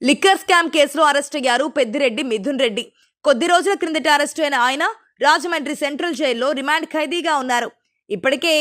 Liquor scam కేసులో arrest అయ్యారు పెద్దిరెడ్డి మిథున్ రెడ్డి. కొద్ది రోజుల క్రిందట అరెస్ట్ అయిన ఆయన రాజమండ్రి సెంట్రల్ జైల్లో రిమాండ్ ఖైదీగా ఉన్నారు. ఇప్పటికే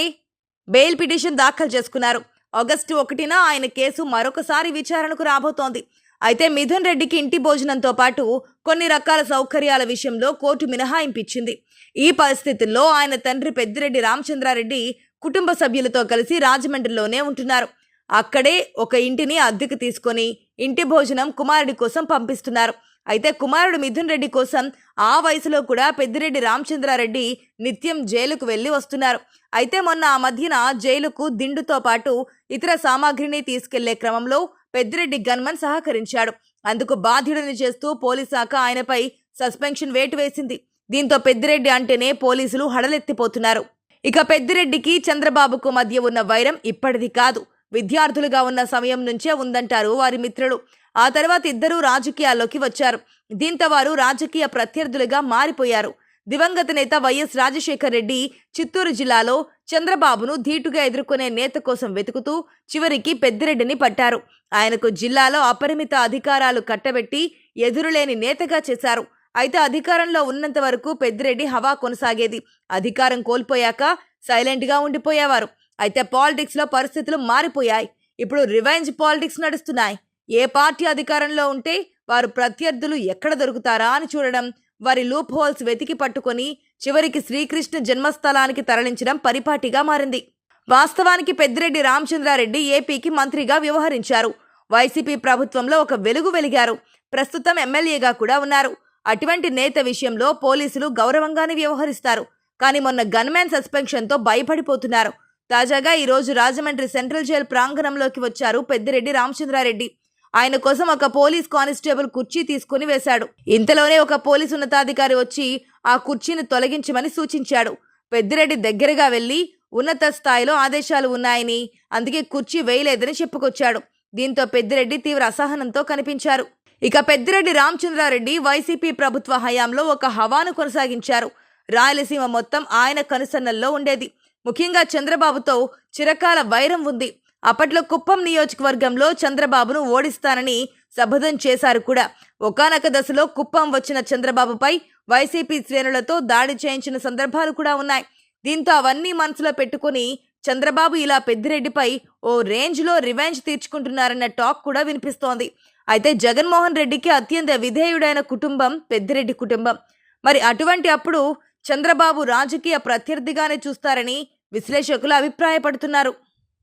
బెయిల్ పిటిషన్ దాఖలు చేసుకున్నారు. ఆగస్టు 1న ఆయన కేసు మరొకసారి విచారణకు రాబోతోంది. అయితే మిథున్ రెడ్డికి ఇంటి భోజనంతో పాటు కొన్ని రకాల సౌకర్యాల విషయంలో కోర్టు మినహాయింపు ఇచ్చింది. ఈ పరిస్థితుల్లో ఆయన తండ్రి పెద్దిరెడ్డి రామచంద్రారెడ్డి కుటుంబ సభ్యులతో కలిసి రాజమండ్రిలోనే ఉంటున్నారు. అక్కడే ఒక ఇంటిని అద్దెకు తీసుకొని ఇంటి భోజనం కుమారుడి కోసం పంపిస్తున్నారు. అయితే కుమారుడు మిథున్ రెడ్డి కోసం ఆ వయసులో కూడా పెద్దిరెడ్డి రామచంద్రారెడ్డి నిత్యం జైలుకు వెళ్లి వస్తున్నారు. అయితే మొన్న ఆ మధ్యన జైలుకు దిండుతో పాటు ఇతర సామాగ్రిని తీసుకెళ్లే క్రమంలో పెద్దిరెడ్డి గన్మన్ సహకరించాడు. అందుకు బాధ్యుడిని చేస్తూ పోలీస్ శాఖ ఆయనపై సస్పెన్షన్ వేటు వేసింది. దీంతో పెద్దిరెడ్డి అంటేనే పోలీసులు హడలెత్తిపోతున్నారు. ఇక పెద్దిరెడ్డికి చంద్రబాబుకు మధ్య ఉన్న వైరం ఇప్పటిది కాదు, విద్యార్థులుగా ఉన్న సమయం నుంచే ఉందంటారు వారి మిత్రులు. ఆ తర్వాత ఇద్దరూ రాజకీయాల్లోకి వచ్చారు. దీంతో వారు రాజకీయ ప్రత్యర్థులుగా మారిపోయారు. దివంగత నేత వైఎస్ రాజశేఖర్ రెడ్డి చిత్తూరు జిల్లాలో చంద్రబాబును ధీటుగా ఎదుర్కొనే నేత కోసం వెతుకుతూ చివరికి పెద్దిరెడ్డిని పట్టారు. ఆయనకు జిల్లాలో అపరిమిత అధికారాలు కట్టబెట్టి ఎదురులేని నేతగా చేశారు. అయితే అధికారంలో ఉన్నంత వరకు పెద్దిరెడ్డి హవా కొనసాగేది. అధికారం కోల్పోయాక సైలెంట్గా ఉండిపోయేవారు. అయితే పాలిటిక్స్లో పరిస్థితులు మారిపోయాయి. ఇప్పుడు రివెంజ్ పాలిటిక్స్ నడుస్తున్నాయి. ఏ పార్టీ అధికారంలో ఉంటే వారు ప్రత్యర్థులు ఎక్కడ దొరుకుతారా అని చూడడం, వారి లూప్ హోల్స్ వెతికి పట్టుకొని చివరికి శ్రీకృష్ణ జన్మస్థలానికి తరలించడం పరిపాటిగా మారింది. వాస్తవానికి పెద్దిరెడ్డి రామచంద్రారెడ్డి ఏపీకి మంత్రిగా వ్యవహరించారు. వైసీపీ ప్రభుత్వంలో ఒక వెలుగు వెలిగారు. ప్రస్తుతం ఎమ్మెల్యేగా కూడా ఉన్నారు. అటువంటి నేత విషయంలో పోలీసులు గౌరవంగానే వ్యవహరిస్తారు. కానీ మొన్న గన్మ్యాన్ సస్పెన్షన్తో భయపడిపోతున్నారు. తాజాగా ఈరోజు రాజమండ్రి సెంట్రల్ జైలు ప్రాంగణంలోకి వచ్చారు పెద్దిరెడ్డి రామచంద్రారెడ్డి. ఆయన కోసం ఒక పోలీస్ కానిస్టేబుల్ కుర్చీ తీసుకుని వేశాడు. ఇంతలోనే ఒక పోలీసు ఉన్నతాధికారి వచ్చి ఆ కుర్చీని తొలగించమని సూచించాడు. పెద్దిరెడ్డి దగ్గరగా వెళ్లి ఉన్నత స్థాయిలో ఆదేశాలు ఉన్నాయని, అందుకే కుర్చీ వేయలేదని చెప్పుకొచ్చాడు. దీంతో పెద్దిరెడ్డి తీవ్ర అసహనంతో కనిపించారు. ఇక పెద్దిరెడ్డి రామచంద్రారెడ్డి వైసీపీ ప్రభుత్వ హయాంలో ఒక హవాను కొనసాగించారు. రాయలసీమ మొత్తం ఆయన కనుసన్నల్లో ఉండేది. ముఖ్యంగా చంద్రబాబుతో చిరకాల వైరం ఉంది. అప్పట్లో కుప్పం నియోజకవర్గంలో చంద్రబాబును ఓడిస్తానని శపథం చేశారు కూడా. ఒకానొక దశలో కుప్పం వచ్చిన చంద్రబాబుపై వైసీపీ శ్రేణులతో దాడి చేయించిన సందర్భాలు కూడా ఉన్నాయి. దీంతో అవన్నీ మనసులో పెట్టుకుని చంద్రబాబు ఇలా పెద్దిరెడ్డిపై ఓ రేంజ్లో రివెంజ్ తీర్చుకుంటున్నారన్న టాక్ కూడా వినిపిస్తోంది. అయితే జగన్మోహన్ రెడ్డికి అత్యంత విధేయుడైన కుటుంబం పెద్దిరెడ్డి కుటుంబం. మరి అటువంటి అప్పుడు చంద్రబాబు రాజకీయ ప్రత్యర్థిగానే చూస్తారని విశ్లేషకులు అభిప్రాయపడుతున్నారు.